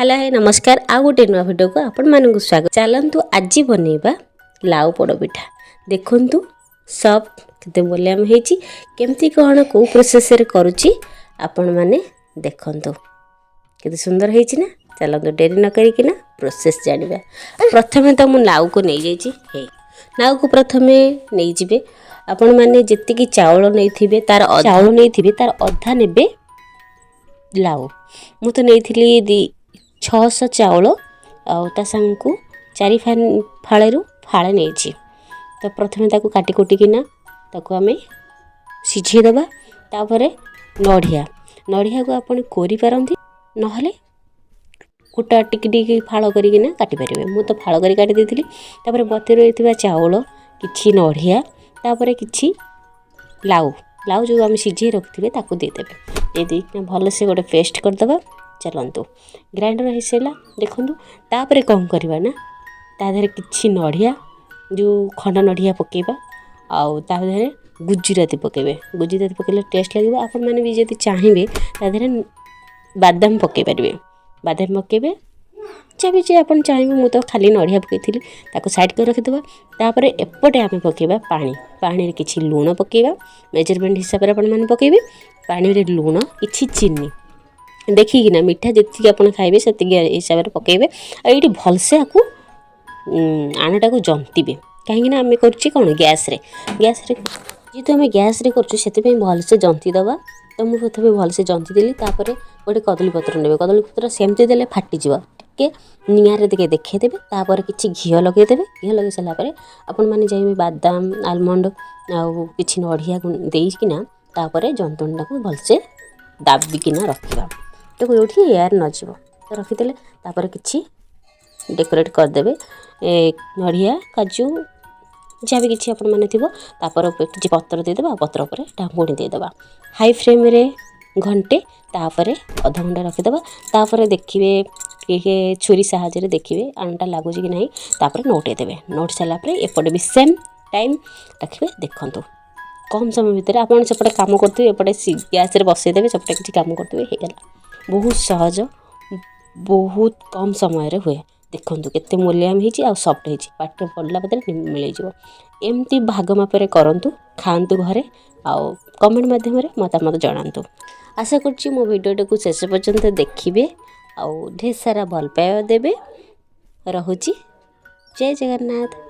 Hello है नमस्कार आ गोटे नुआ भिडियो को आपण मानक स्वागत। चलतु आज बनइबा लाउ पोड़पिठा। देखु सफ्ट केते बोलियाम हेची केमती कौन को प्रोसेस रे करूची आपण माने देखंतु केते सुंदर हेची ना। चलतु डेरी न करी ना प्रोसेस जानिबा। प्रथमे तो मु लाउ को नै जाईची हे लाउ को प्रथमे नै जिबे आपण माने जति की चावल नै थिबे तार अधा नेबे लाउ। मु तो नै थिली 600 चावल आउ सांग को 4 फाड़ू फाड़े नहीं। तो प्रथमे ताको काटी कुटिकिना ताको आमे सिझे दबा। तापरे नड़िया को आपण कोरी पारंती नहले कुटा टिक टिक फाड़ करिकिना काटी परिबे। मु तो फाड़ करी काटी देथिली। तापरे बते रहितबा चावल किछि नड़िया तापरे किछि लाउ जो आमे सिझे रखथिबे ताको दे देबे। ए देना भल से गोटे पेस्ट कर दबा। चलतु ग्राइंडर हो सारा देखु। तापर कौन करवा ना तादेह किसी नड़िया जो खंड नड़िया पकेबा आउ तादेह गुजराती पकेबे। गुजराती पकेले टेस्ट लगे। आपण मैंने भी जब चाहिए तादेह बादाम पकई पारे। बादाम पकेबे जब जे आप चाहिए। मुझे तो खाली नड़िया पकई ताको साइड कर रखिदेबा। तापर एपटे आम पकेबा पानी किसी लुण पकेबा मेजरमेंट हिसाब से आपण मैंने पकेबे। पानी रे लुण किसी चीनी देखिकिना मीठा जी आप खाइबे से हिसाब से पकेबे। ये भलसे आपको आनाटा को जंतीबे कहीं आम कौन गैस रे जेहेतु आम गैस रे कर भलसे जंती दबा। तो मुझे प्रथम भलसे जंती देली। तापर गोटे कदली पत्र नेबे। कदली पत्र सेमती देले फाटीजिव टे निआरे दिखे देखदेवे। तापर किसी घी लगेदेवे। घी लगे सारापर आपण मैंने चाहिए बादाम आलमंड आउ कि नड़िया देकिना तापर जंतुणा को भलसे दाबिकिना रखा। तो ये एयर न जीव तो रखीदे। तापर किसी डेकोरेट करदे नड़िया काजू जहाँ भी किसी आपण मैंने थी। तापर किसी पत्र देदेबा। पत्र पर ढाकुणी देदेबा हाई फ्लेम रे घंटे। तापर अध घंटा रखीदबा। तापर देखिए कि छुरी साहाଯ୍य देखिए आनटा लगुच कि नहीं। तापर नोटे देवे। नोट सारापर एपटे भी सेम टाइम रखिए। देखु कम समय भितर आप सेपटे कम करते एपटे गैस बसईदेवे सेपटे किसी कम करते होगा। बहुत सहज बहुत कम समय रे हुए। देखु केते मूल्यम हो सफ्ट हो पाटे पड़ला बदले मिल जाव। एमती भाग मापे करंतु खातु घरे आउ कमेंट माध्यम मतामत जनातु। आशा करछि मो वीडियो को शेष पर्यंत देखिए आउ ढेर सारा भल पाइबा देबे। रहुछि जय जगन्नाथ।